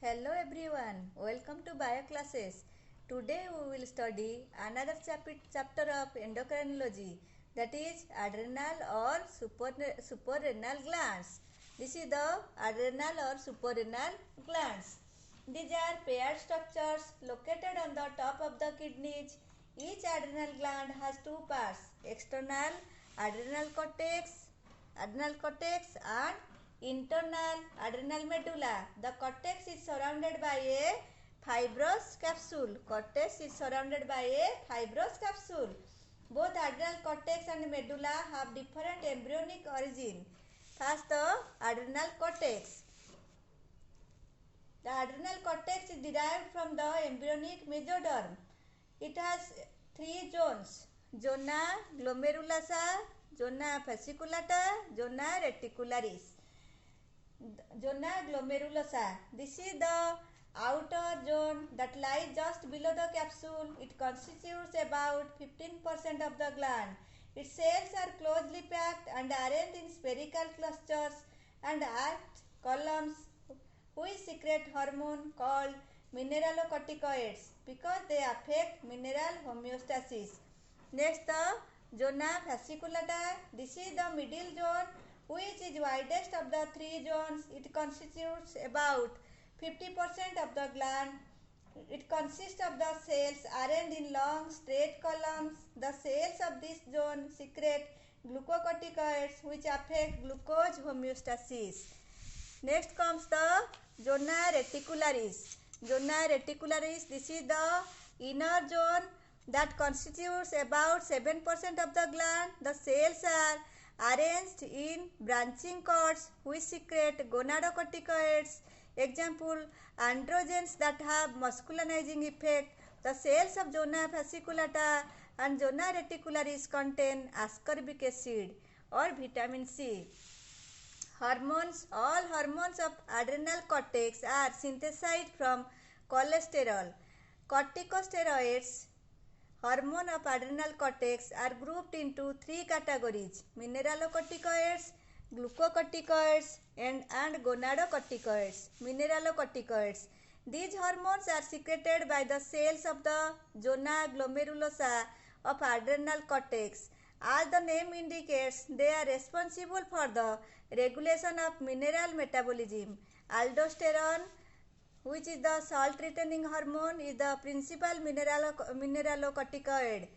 Hello everyone, welcome to Bio Classes. Today we will study another chapter of endocrinology, that is adrenal or suprarenal glands. This is the adrenal or suprarenal glands. These are paired structures located on the top of the kidneys. Each adrenal gland has two parts, external adrenal cortex and internal adrenal medulla. The cortex is surrounded by a fibrous capsule. Cortex is surrounded by a fibrous capsule. Both adrenal cortex and medulla have different embryonic origin. First, the adrenal cortex. The adrenal cortex is derived from the embryonic mesoderm. It has three zones: zona glomerulosa, zona fasciculata, zona reticularis. Zona glomerulosa. This is the outer zone that lies just below the capsule. It constitutes about 15% of the gland. Its cells are closely packed and arranged in spherical clusters and act columns which secrete hormone called mineralocorticoids because they affect mineral homeostasis. Next, the zona fasciculata. This is the middle zone, which is widest of the three zones. It constitutes about 50% of the gland. It consists of the cells arranged in long straight columns. The cells of this zone secrete glucocorticoids which affect glucose homeostasis. Next comes the zona reticularis. Zona reticularis, this is the inner zone that constitutes about 7% of the gland. The cells are arranged in branching cords which secrete gonadocorticoids. Example, androgens that have masculinizing effect. The cells of zona fasciculata and zona reticularis contain ascorbic acid or vitamin C. Hormones. All hormones of adrenal cortex are synthesized from cholesterol. Corticosteroids, hormone of adrenal cortex, are grouped into three categories: mineralocorticoids, glucocorticoids, and gonadocorticoids. Mineralocorticoids. These hormones are secreted by the cells of the zona glomerulosa of adrenal cortex. As the name indicates, they are responsible for the regulation of mineral metabolism. Aldosterone, which is the salt-retaining hormone, is the principal mineralocorticoid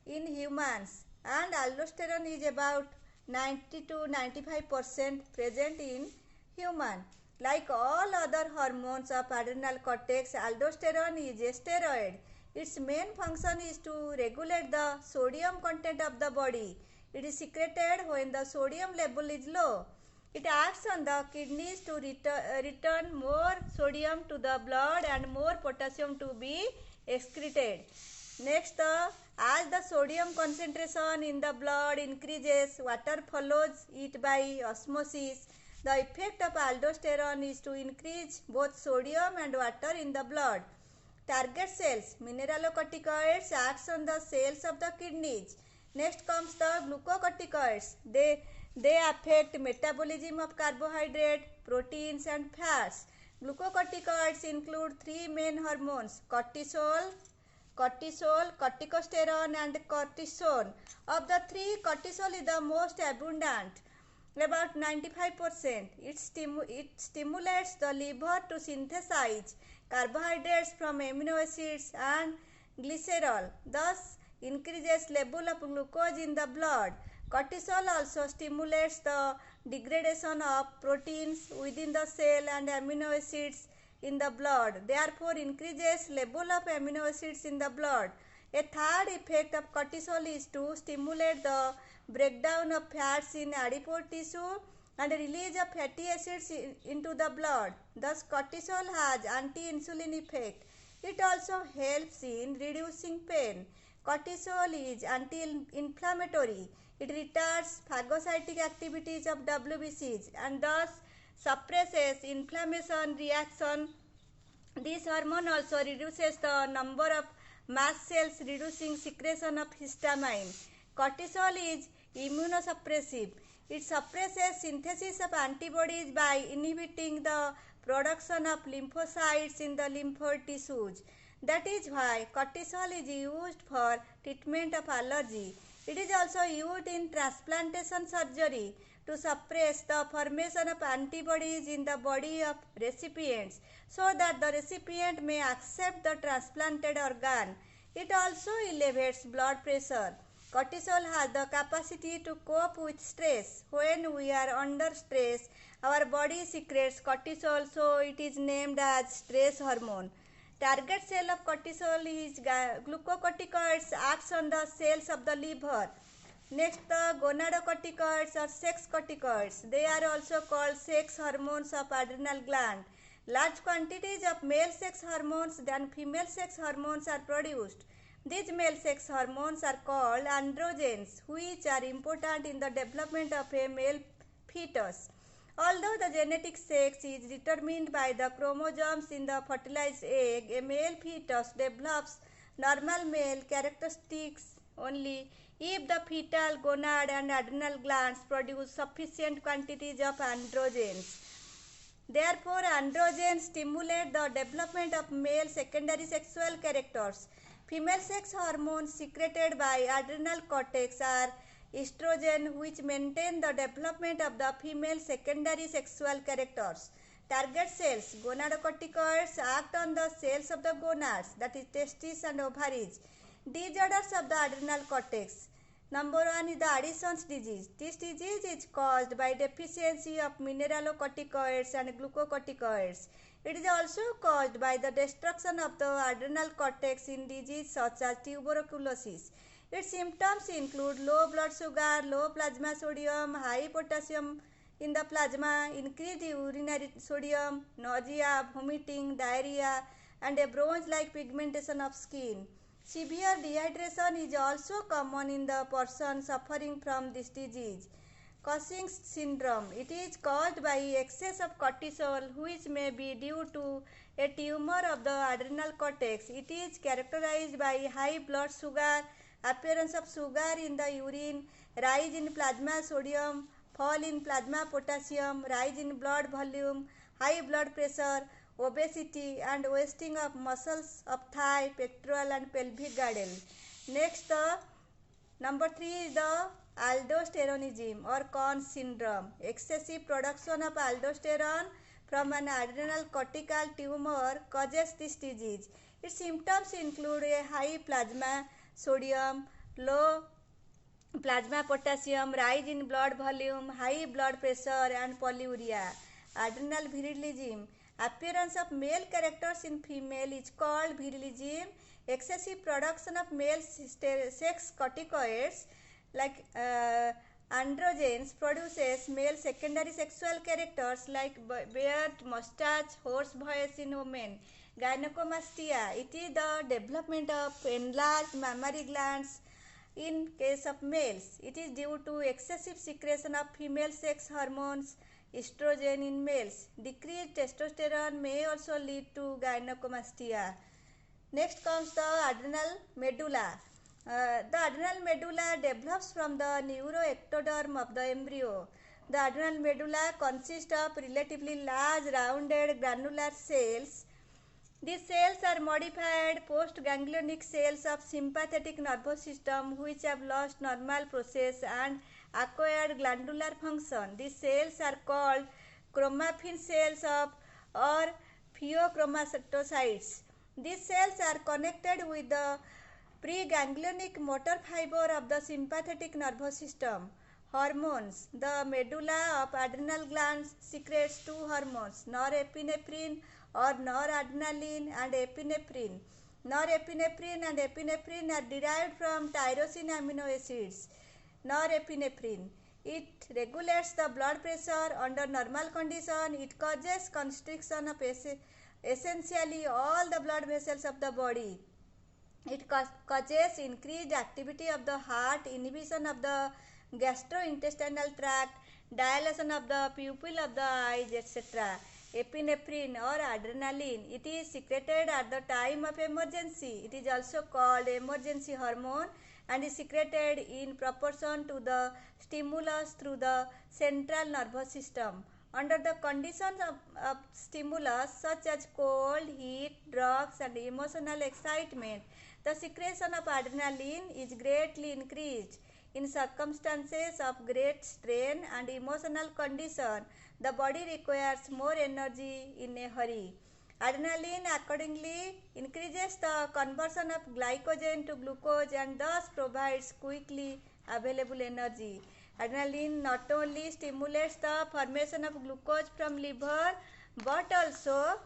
in humans, and aldosterone is about 90 to 95% present in human. Like all other hormones of adrenal cortex, aldosterone is a steroid. Its main function is to regulate the sodium content of the body. It is secreted when the sodium level is low. It acts on the kidneys to return more sodium to the blood and more potassium to be excreted. Next, as the sodium concentration in the blood increases, water follows it by osmosis. The effect of aldosterone is to increase both sodium and water in the blood. Target cells. Mineralocorticoids acts on the cells of the kidneys. Next comes the glucocorticoids. They affect metabolism of carbohydrate, proteins and fats. Glucocorticoids include three main hormones: cortisol, corticosterone and cortisone. Of the three, cortisol is the most abundant, about 95%. It stimulates the liver to synthesize carbohydrates from amino acids and glycerol, thus increases level of glucose in the blood. Cortisol also stimulates the degradation of proteins within the cell and amino acids in the blood, therefore increases level of amino acids in the blood. A third effect of cortisol is to stimulate the breakdown of fats in adipose tissue and release of fatty acids into the blood. Thus, cortisol has anti-insulin effect. It also helps in reducing pain. Cortisol is anti-inflammatory. It retards phagocytic activities of WBCs and thus suppresses inflammation reaction. This hormone also reduces the number of mast cells, reducing secretion of histamine. Cortisol is immunosuppressive. It suppresses synthesis of antibodies by inhibiting the production of lymphocytes in the lymphoid tissues. That is why cortisol is used for treatment of allergy. It is also used in transplantation surgery to suppress the formation of antibodies in the body of recipients so that the recipient may accept the transplanted organ. It also elevates blood pressure. Cortisol has the capacity to cope with stress. When we are under stress, our body secretes cortisol, so it is named as stress hormone. Target cell of cortisol is glucocorticoids, acts on the cells of the liver. Next, the gonadocorticoids or sex corticoids. They are also called sex hormones of adrenal gland. Large quantities of male sex hormones than female sex hormones are produced. These male sex hormones are called androgens, which are important in the development of a male fetus. Although the genetic sex is determined by the chromosomes in the fertilized egg, a male fetus develops normal male characteristics only if the fetal gonad and adrenal glands produce sufficient quantities of androgens. Therefore, androgens stimulate the development of male secondary sexual characters. Female sex hormones secreted by adrenal cortex are estrogen, which maintain the development of the female secondary sexual characters. Target cells, gonadocorticoids, act on the cells of the gonads, that is testes and ovaries. Disorders of the adrenal cortex. Number 1 is the Addison's disease. This disease is caused by deficiency of mineralocorticoids and glucocorticoids. It is also caused by the destruction of the adrenal cortex in disease such as tuberculosis. Its symptoms include low blood sugar, low plasma sodium, high potassium in the plasma, increased urinary sodium, nausea, vomiting, diarrhea, and a bronze-like pigmentation of skin. Severe dehydration is also common in the person suffering from this disease. Cushing's syndrome. It is caused by excess of cortisol, which may be due to a tumor of the adrenal cortex. It is characterized by high blood sugar, appearance of sugar in the urine, rise in plasma sodium, fall in plasma potassium, rise in blood volume, high blood pressure, obesity, and wasting of muscles of thigh, pectoral, and pelvic girdle. Next, number 3 is the aldosteronism or Conn syndrome. Excessive production of aldosterone from an adrenal cortical tumor causes this disease. Its symptoms include a high plasma sodium, low plasma potassium, rise in blood volume, high blood pressure, and polyuria. Adrenal virilism. Appearance of male characters in female is called virilism. Excessive production of male sex corticoids like androgens produces male secondary sexual characters like beard, mustache, hoarse voice in women. Gynecomastia. It is the development of enlarged mammary glands in case of males. It is due to excessive secretion of female sex hormones, estrogen in males. Decreased testosterone may also lead to gynecomastia. Next comes the adrenal medulla. The adrenal medulla develops from the neuroectoderm of the embryo. The adrenal medulla consists of relatively large rounded granular cells. These cells are modified post-ganglionic cells of sympathetic nervous system which have lost normal process and acquired glandular function. These cells are called chromaffin cells or pheochromastocytes. These cells are connected with the preganglionic motor fiber of the sympathetic nervous system. Hormones. The medulla of adrenal glands secretes two hormones, norepinephrine or noradrenaline and epinephrine. Norepinephrine and epinephrine are derived from tyrosine amino acids. Norepinephrine. It regulates the blood pressure under normal condition. It causes constriction of essentially all the blood vessels of the body. It causes increased activity of the heart, inhibition of the gastrointestinal tract, dilation of the pupil of the eyes, etc. Epinephrine or adrenaline. It is secreted at the time of emergency. It is also called emergency hormone and is secreted in proportion to the stimulus through the central nervous system. Under the conditions of stimulus such as cold, heat, drugs, and emotional excitement, the secretion of adrenaline is greatly increased. In circumstances of great strain and emotional condition, the body requires more energy in a hurry. Adrenaline accordingly increases the conversion of glycogen to glucose and thus provides quickly available energy. Adrenaline not only stimulates the formation of glucose from liver but also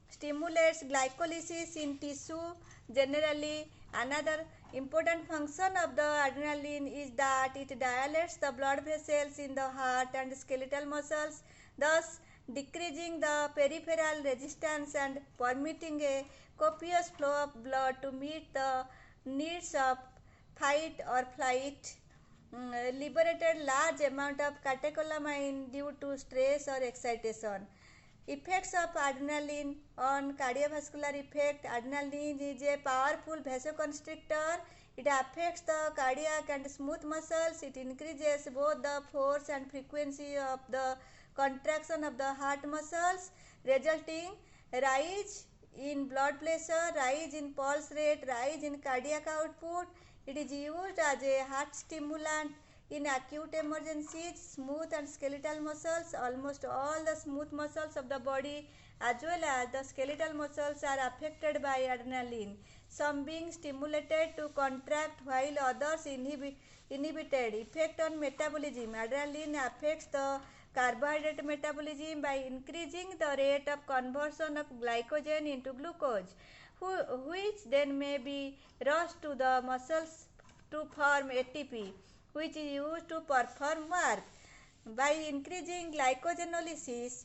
stimulates glycolysis in tissue generally. Another important function of the adrenaline is that it dilates the blood vessels in the heart and skeletal muscles, thus decreasing the peripheral resistance and permitting a copious flow of blood to meet the needs of fight or flight. Liberated large amount of catecholamine due to stress or excitation. Effects of adrenaline on cardiovascular effect. Adrenaline is a powerful vasoconstrictor. It affects the cardiac and smooth muscles. It increases both the force and frequency of the contraction of the heart muscles, resulting rise in blood pressure, rise in pulse rate, rise in cardiac output. It is used as a heart stimulant in acute emergencies. Smooth and skeletal muscles. Almost all the smooth muscles of the body as well as the skeletal muscles are affected by adrenaline, some being stimulated to contract while others inhibited. Effect on metabolism. Adrenaline affects the carbohydrate metabolism by increasing the rate of conversion of glycogen into glucose, which then may be rushed to the muscles to form ATP, which is used to perform work. By increasing glycogenolysis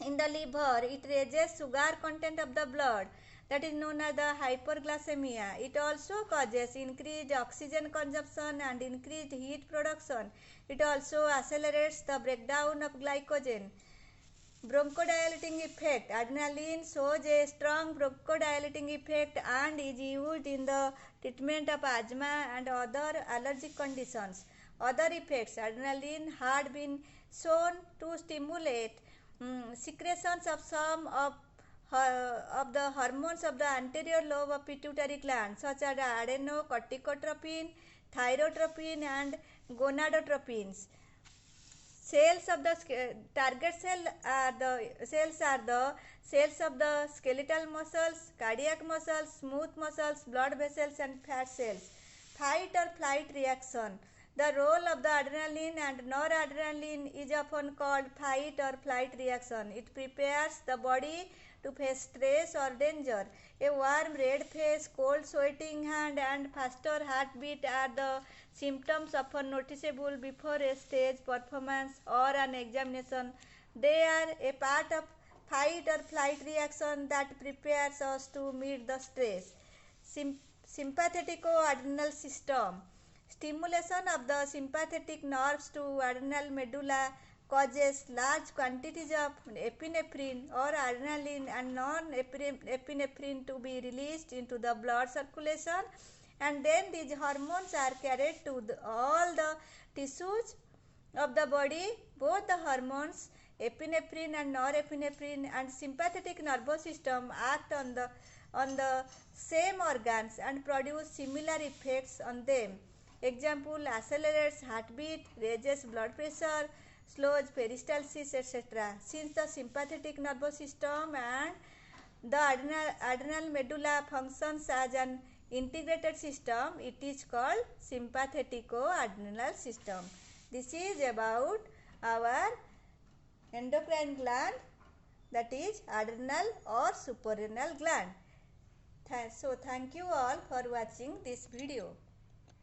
in the liver, it raises sugar content of the blood, that is known as the hyperglycemia. It also causes increased oxygen consumption and increased heat production. It also accelerates the breakdown of glycogen. Bronchodilating effect. Adrenaline shows a strong bronchodilating effect and is used in the treatment of asthma and other allergic conditions. Other effects. Adrenaline had been shown to stimulate secretions of some of the hormones of the anterior lobe of pituitary gland, such as adrenocorticotropin, thyrotropin, and gonadotropins. Cells of the target cell are the cells of the skeletal muscles, cardiac muscles, smooth muscles, blood vessels, and fat cells. Fight or flight reaction. The role of the adrenaline and noradrenaline is often called fight or flight reaction. It prepares the body to face stress or danger. A warm red face, cold sweating hand, and faster heartbeat are the symptoms often noticeable before a stage performance or an examination. They are a part of fight or flight reaction that prepares us to meet the stress. Sympathetico-adrenal system. Stimulation of the sympathetic nerves to adrenal medulla causes large quantities of epinephrine or adrenaline and non-epinephrine to be released into the blood circulation, and then these hormones are carried to all the tissues of the body. Both the hormones, epinephrine and norepinephrine, and sympathetic nervous system act on the same organs and produce similar effects on them. Example: accelerates heartbeat, raises blood pressure, slows peristalsis, etc. Since the sympathetic nervous system and the adrenal medulla functions as an integrated system, it is called sympathetico-adrenal system. This is about our endocrine gland, that is adrenal or suprarenal gland. So thank you all for watching this video.